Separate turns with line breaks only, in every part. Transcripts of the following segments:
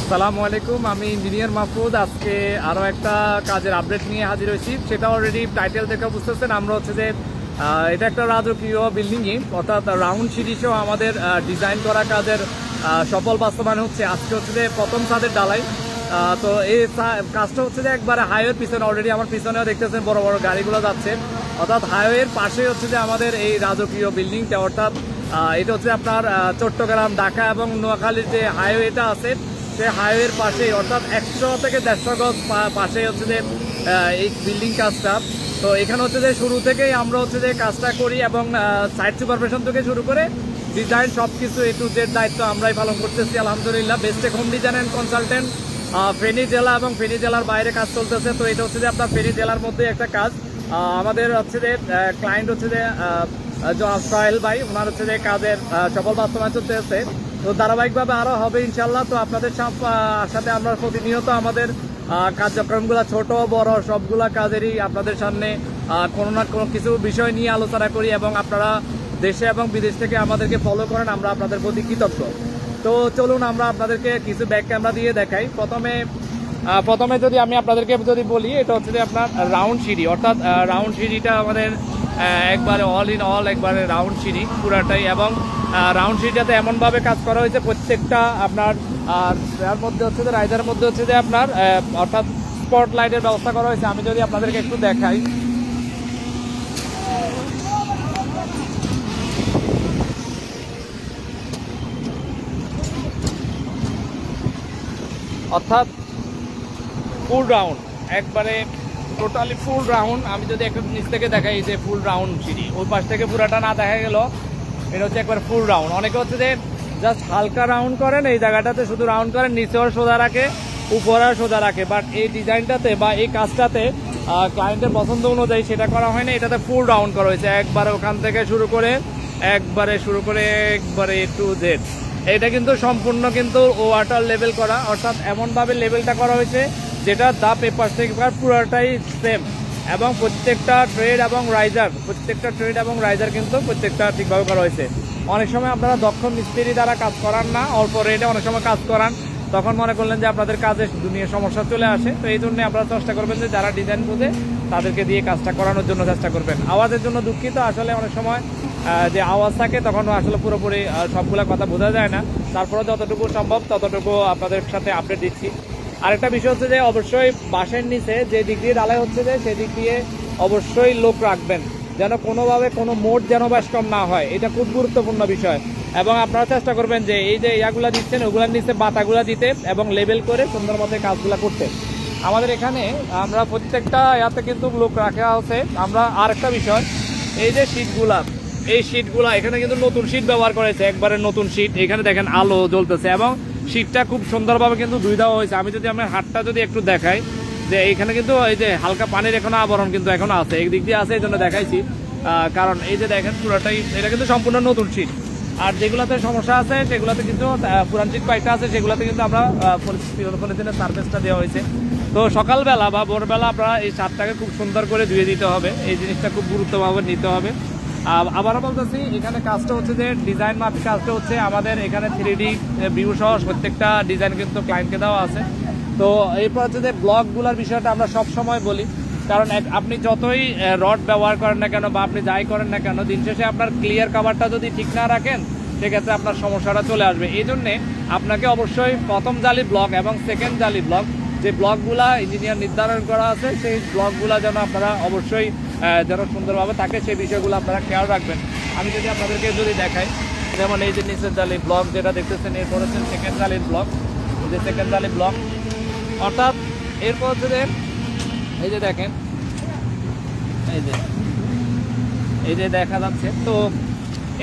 আসসালামু আলাইকুম, আমি ইঞ্জিনিয়ার মাহফুজ। আজকে আরও একটা কাজের আপডেট নিয়ে হাজির হয়েছি। সেটা অলরেডি টাইটেল থেকে বুঝতেছেন, আমরা হচ্ছে যে এটা একটা রাজকীয় বিল্ডিংই, অর্থাৎ রাউন্ড সিঁড়িসহ আমাদের ডিজাইন করা কাজের সফল বাস্তবায়ন হচ্ছে। আজকে হচ্ছে যে প্রথম ছাদের ডালাই। তো এই কাজটা হচ্ছে যে একবারে হাইওয়ের পিছনে, অলরেডি আমার পিছনেও দেখতেছেন বড় বড় গাড়িগুলো যাচ্ছে, অর্থাৎ হাইওয়ের পাশে হচ্ছে যে আমাদের এই রাজকীয় বিল্ডিংটা। অর্থাৎ এটা হচ্ছে আপনার চট্টগ্রাম, ঢাকা এবং নোয়াখালীর যে হাইওয়েটা আছে, সেই হাইওয়ের পাশে, অর্থাৎ 100 থেকে 150 গজ পাশে হচ্ছে যে এই বিল্ডিং কাজটা। তো এখানে হচ্ছে যে শুরু থেকেই আমরা হচ্ছে যে কাজটা করি এবং সাইট সুপারভিশন থেকে শুরু করে ডিজাইন সব কিছু A to Z দায়িত্ব আমরাই পালন করতেছি আলহামদুলিল্লাহ। Bestech home design and consultant, Feni জেলা এবং ফেনী জেলার বাইরে কাজ চলতেছে। তো এটা হচ্ছে যে আপনার ফেনী জেলার মধ্যে একটা কাজ। আমাদের হচ্ছে যে ক্লায়েন্ট হচ্ছে যে সোহেল ভাই, ওনার হচ্ছে যে কাজের সফল বাস্তবায়ন চলতেছে। তো ধারাবাহিকভাবে আরও হবে ইনশাল্লাহ। তো আপনাদের সাথে আমরা প্রতিনিয়ত আমাদের কার্যক্রমগুলো ছোট বড় সবগুলা কাজেরই আপনাদের সামনে কোনো না কোনো কিছু বিষয় নিয়ে আলোচনা করি এবং আপনারা দেশে এবং বিদেশ থেকে আমাদেরকে ফলো করেন, আমরা আপনাদের প্রতি কৃতজ্ঞ। তো চলুন আমরা আপনাদেরকে কিছু ব্যাক ক্যামেরা দিয়ে দেখাই। প্রথমে যদি আমি আপনাদেরকে যদি বলি, এটা হচ্ছে যে আপনার রাউন্ড সিঁড়ি, অর্থাৎ রাউন্ড সিঁড়িটা আমাদের একবারে অল ইন অল একবারে রাউন্ড সিঁড়ি পুরাটাই। এবং রাউন্ড সিঁড়িটাতে এমনভাবে কাজ করা হয়েছে প্রত্যেকটা আপনার এর মধ্যে হচ্ছে যে রাইডারের মধ্যে হচ্ছে যে আপনার অর্থাৎ স্পট লাইটের ব্যবস্থা করা হয়েছে। আমি যদি আপনাদেরকে একটু দেখাই, অর্থাৎ ফুল রাউন্ড, একবারে টোটালি ফুল রাউন্ড। আমি যদি একটু নিচ থেকে দেখাই, যে ফুল রাউন্ড সিঁড়ি, ওই পাশ থেকে পুরাটা না দেখা গেল, এটা হচ্ছে একবার ফুল রাউন্ড। অনেকে হচ্ছে যে জাস্ট হালকা রাউন্ড করেন, এই জায়গাটাতে শুধু রাউন্ড করেন, নিচেও সোজা রাখে, উপরেও সোজা রাখে। বাট এই ডিজাইনটাতে বা এই কাজটাতে ক্লায়েন্টের পছন্দ অনুযায়ী সেটা করা হয় না, এটাতে ফুল রাউন্ড করা হয়েছে একবারে ওখান থেকে শুরু করে একবারে A to Z। এটা কিন্তু সম্পূর্ণ কিন্তু ওয়াটার লেভেল করা, অর্থাৎ এমনভাবে লেভেলটা করা হয়েছে যেটা দা পেপার থেকে পুরোটাই সেম। এবং প্রত্যেকটা ট্রেড এবং রাইজার কিন্তু প্রত্যেকটা ঠিকভাবে করা হয়েছে। অনেক সময় আপনারা দক্ষ মিস্ত্রি দ্বারা কাজ করান না, অল্প রেটে অনেক সময় কাজ করান, তখন মনে করলেন যে আপনাদের কাজে দুনিয়ার সমস্যা চলে আসে। তো এই জন্য আপনারা চেষ্টা করবেন যে যারা ডিজাইন বোঝে তাদেরকে দিয়ে কাজটা করানোর জন্য চেষ্টা করবেন। আওয়াজের জন্য দুঃখিত, আসলে অনেক সময় যে আওয়াজ থাকে তখন আসলে পুরোপুরি সবগুলা কথা বোঝা যায় না। তারপরে যতটুকু সম্ভব ততটুকু আপনাদের সাথে আপডেট দিচ্ছি। আরেকটা বিষয় হচ্ছে যে অবশ্যই বাঁশের নিচে যে দিক দিয়ে ঢালাই হচ্ছে যে সেদিক দিয়ে অবশ্যই লোক রাখবেন, যেন কোনোভাবে কোনো মোড যেন কম না হয়, এটা খুব গুরুত্বপূর্ণ বিষয়। এবং আপনারা চেষ্টা করবেন যে এই যে ইয়াগুলা দিচ্ছেন ওগুলোর নিচে বাতাগুলা দিতে এবং লেবেল করে সুন্দর মতো কাজগুলো করতে। আমাদের এখানে আমরা প্রত্যেকটা ইয়াতে কিন্তু লোক রাখা আছে। আমরা আরেকটা বিষয়, এই যে শীটগুলা এখানে কিন্তু নতুন শীট ব্যবহার করেছে, একবারে নতুন শীট। এখানে দেখেন আলো জ্বলতেছে এবং শীটটা খুব সুন্দরভাবে কিন্তু ধুই দেওয়া হয়েছে। আমি যদি আমার হাতটা যদি একটু দেখাই, যে এইখানে কিন্তু এই যে হালকা পানির এখনো আবরণ কিন্তু এখনো আছে, এই দিক দিয়ে আছে, এই জন্য দেখাইছি। কারণ এই যে দেখেন পুরোটাই এটা কিন্তু সম্পূর্ণ নতুন শীট। আর যেগুলোতে সমস্যা আছে সেগুলোতে কিন্তু পুরান শীট কয়েকটা আছে, সেগুলোতে কিন্তু আমরা পলিথিনের সার্ফেসটা দেওয়া হয়েছে। তো সকালবেলা বা ভোরবেলা আপনারা এই ছাদটাকে খুব সুন্দর করে ধুয়ে দিতে হবে, এই জিনিসটা খুব গুরুত্বভাবে নিতে হবে। আবারও বলতেছি, এখানে কাজটা হচ্ছে যে ডিজাইন মাফিক কাজটা হচ্ছে আমাদের এখানে 3D ভিউ সহ প্রত্যেকটা ডিজাইন কিন্তু ক্লায়েন্টকে দেওয়া আছে। তো এরপর হচ্ছে যে ব্লকগুলোর বিষয়টা আমরা সব সময় বলি, কারণ আপনি যতই রড ব্যবহার করেন না কেন বা আপনি যাই করেন না কেন, দিন শেষে আপনার ক্লিয়ার কাভারটা যদি ঠিক না রাখেন সেক্ষেত্রে আপনার সমস্যাটা চলে আসবে। এই জন্যে আপনাকে অবশ্যই প্রথম জালি ব্লক এবং সেকেন্ড জালি ব্লক, যে ব্লকগুলা ইঞ্জিনিয়ার নির্ধারণ করা আছে, সেই ব্লকগুলা যেন আপনারা অবশ্যই যেন সুন্দরভাবে থাকে, সেই বিষয়গুলো আপনারা খেয়াল রাখবেন। আমি যদি আপনাদেরকে যদি দেখাই, যেমন এই যে নিচের জালি ব্লক যেটা দেখতেছেন, এরপর হচ্ছে সেকেন্ড জালির ব্লক, এই যে সেকেন্ড জালি ব্লক, অর্থাৎ এরপর হচ্ছে যে এই যে দেখেন এই যে দেখা যাচ্ছে। তো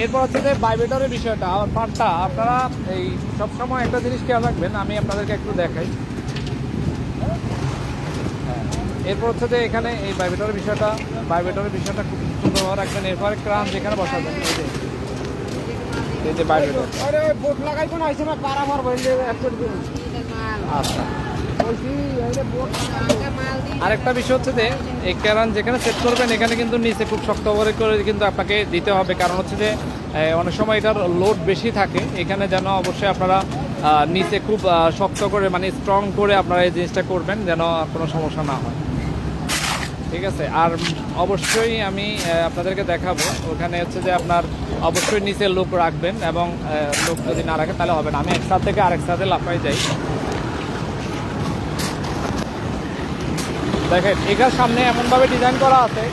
এরপর হচ্ছে যে ভাইব্রেটরের বিষয়টা, পার্টটা আপনারা এই সবসময় একটা জিনিস খেয়াল রাখবেন। আমি আপনাদেরকে একটু দেখাই। এরপর হচ্ছে যে এখানে এই ভাইব্রেটরের বিষয়টা খুব সুন্দরভাবে রাখবেন। এরপরে ক্রাম যেখানে বসাবেন, এই যে ভাইব্রেটর, আচ্ছা। আরেকটা বিষয় হচ্ছে যে এই ক্যারান যেখানে সেট করবেন এখানে কিন্তু নিচে খুব শক্ত করে কিন্তু আপনাকে দিতে হবে, কারণ হচ্ছে যে অনেক সময় এটার লোড বেশি থাকে। এখানে যেন অবশ্যই আপনারা নিচে খুব শক্ত করে মানে স্ট্রং করে আপনারা এই জিনিসটা করবেন যেন কোনো সমস্যা না হয়। ঠিক আছে। আর অবশ্যই আমি আপনাদেরকে দেখাবো ওখানে হচ্ছে যে আপনার অবশ্যই নিচে লোক রাখবেন, এবং লোক যদি না রাখেন তাহলে হবে না। আমি এক সাথ থেকে আরেক সাথে লাফাই যাই। দেখেন এটার সামনে এমনভাবে ডিজাইন করা আছে,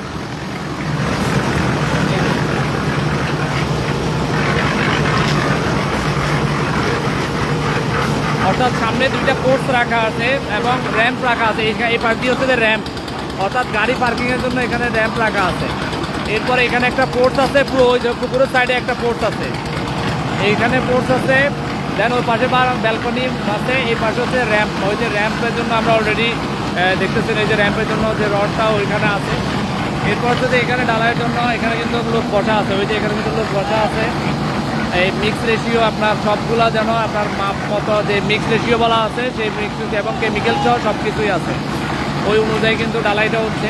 অর্থাৎ সামনে দুইটা পোর্টস রাখা আছে এবং র্যাম্প রাখা আছে। এই পাশ দিয়ে হচ্ছে যে র্যাম্প, অর্থাৎ গাড়ি পার্কিংয়ের জন্য এখানে র্যাম্প রাখা আছে। এরপরে এখানে একটা পোর্টস আছে, পুরো ওই যে পুকুরের সাইডে একটা পোর্টস আছে, এইখানে পোর্টস আছে। দেন ওই পাশে ব্যালকনি আছে, এই পাশে হচ্ছে র্যাম্প। ওই যে র্যাম্পের জন্য আমরা অলরেডি দেখতেছেন এই যে র্যাম্পের জন্য যে রডটা ওইখানে আছে। এরপর যদি এখানে ডালাইয়ের জন্য এখানে কিন্তু লোক বসা আছে, ওই যে এখানে কিন্তু লোক বসা আছে। এই মিক্স রেশিও আপনার সবগুলা যেন আপনার মাপ মতো যে মিক্স রেশিও বলা আছে সেই মিক্স এবং কেমিক্যাল সহ সব কিছুই আছে, ওই অনুযায়ী কিন্তু ডালাইটা হচ্ছে।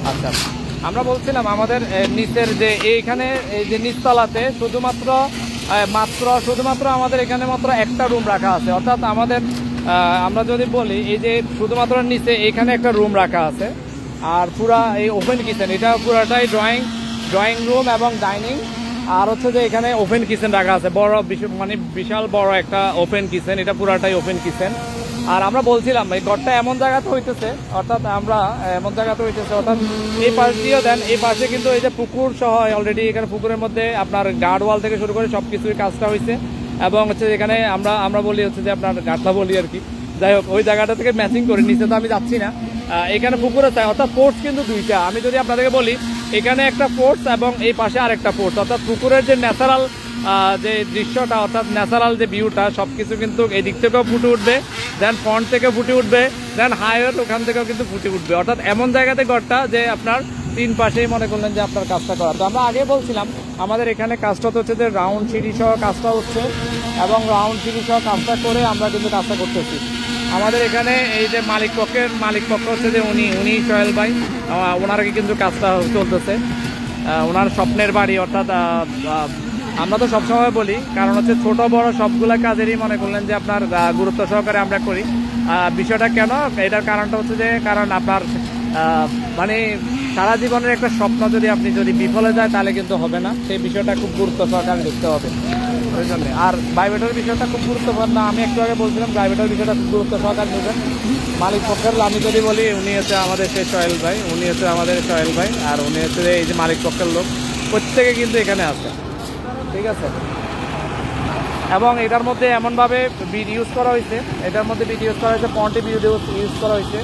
আচ্ছা, আমরা বলছিলাম আমাদের নিচের যে এইখানে এই যে নিচতলাতে শুধুমাত্র আমাদের এখানে মাত্র একটা রুম রাখা আছে। অর্থাৎ আমাদের আমরা যদি বলি এই যে শুধুমাত্র নিচে এখানে একটা রুম রাখা আছে, আর পুরা এই ওপেন কিচেন, এটা পুরাটাই ড্রয়িং রুম এবং ডাইনিং। আর হচ্ছে যে এখানে ওপেন কিচেন রাখা আছে, বড় মানে বিশাল বড় একটা ওপেন কিচেন, এটা পুরাটাই ওপেন কিচেন। আর আমরা বলছিলাম এই ঘরটা এমন জায়গাতে হইতেছে, অর্থাৎ এই পাশ দিয়েও দেন, এই পাশে কিন্তু এই যে পুকুর সহ অলরেডি এখানে পুকুরের মধ্যে আপনার গার্ড ওয়াল থেকে শুরু করে সব কিছুই কাজটা হয়েছে। এবং হচ্ছে এখানে আমরা বলি হচ্ছে যে আপনার গাটলা বলি আর কি। যাই হোক, ওই জায়গাটা থেকে ম্যাচিং করে নিচে তো আমি যাচ্ছি না, এখানে পুকুরে চাই। অর্থাৎ পোর্টস কিন্তু দুইটা। আমি যদি আপনাদেরকে বলি এখানে একটা পোর্টস এবং এই পাশে আরেকটা পোর্টস, অর্থাৎ পুকুরের যে ন্যাচারাল যে দৃশ্যটা, অর্থাৎ ন্যাচারাল যে ভিউটা সব কিছু কিন্তু এই দিক থেকেও ফুটে উঠবে, দেন ফ্রন্ট থেকে ফুটে উঠবে, দেন হাইওয়ের ওখান থেকেও কিন্তু ফুটে উঠবে। অর্থাৎ এমন জায়গাতে ঘরটা যে আপনার তিন পাশেই মনে করলেন যে আপনার কাজটা করা। তো আমরা আগে বলছিলাম আমাদের এখানে কাজটা তো হচ্ছে যে রাউন্ড সিঁড়ি সহ কাজটা হচ্ছে, এবং রাউন্ড সিঁড়ি সহ কাজটা করে আমরা কিন্তু কাজটা করতেছি। আমাদের এখানে এই যে মালিক পক্ষ হচ্ছে যে উনি সোহেল ভাই, ওনারকে কিন্তু কাজটা চলতেছে, ওনার স্বপ্নের বাড়ি। অর্থাৎ আমরা তো সবসময় বলি, কারণ হচ্ছে ছোট বড় সবগুলা কাজেরই মনে করলেন যে আপনার গুরুত্ব সহকারে আমরা করি। বিষয়টা কেন, এটার কারণটা হচ্ছে যে কারণ আপনার মানে সারা জীবনের একটা স্বপ্ন যদি বিফলে যায় তাহলে কিন্তু হবে না, সেই বিষয়টা খুব গুরুত্ব সহকারে দেখতে হবে ওই জন্য। আর প্রাইভেটের বিষয়টা খুব গুরুত্বপূর্ণ, আমি একটু আগে বলছিলাম প্রাইভেটের বিষয়টা খুব গুরুত্ব সহকারে নেবেন। মালিক পক্ষের আমি যদি বলি উনি হচ্ছে আমাদের সেই সোহেল ভাই, আর উনি হচ্ছে এই যে মালিক পক্ষের লোক, প্রত্যেকে কিন্তু এখানে আছে। ঠিক আছে। এবং এটার মধ্যে এমনভাবে বিড ইউজ করা হয়েছে, পন্টি বিড ইউজ করা হয়েছে।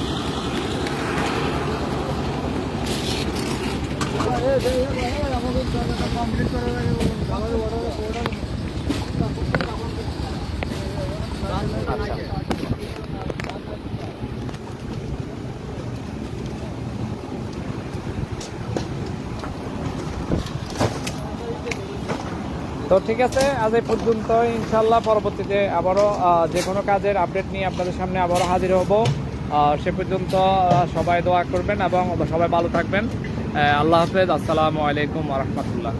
তো ঠিক আছে, আজ এই পর্যন্ত। ইনশাল্লাহ পরবর্তীতে আবারও যে কোনো কাজের আপডেট নিয়ে আপনাদের সামনে আবারও হাজির হব। সে পর্যন্ত সবাই দোয়া করবেন এবং সবাই ভালো থাকবেন। আল্লাহ হাফেজ। আসসালামু আলাইকুম ওয়া রাহমাতুল্লাহ।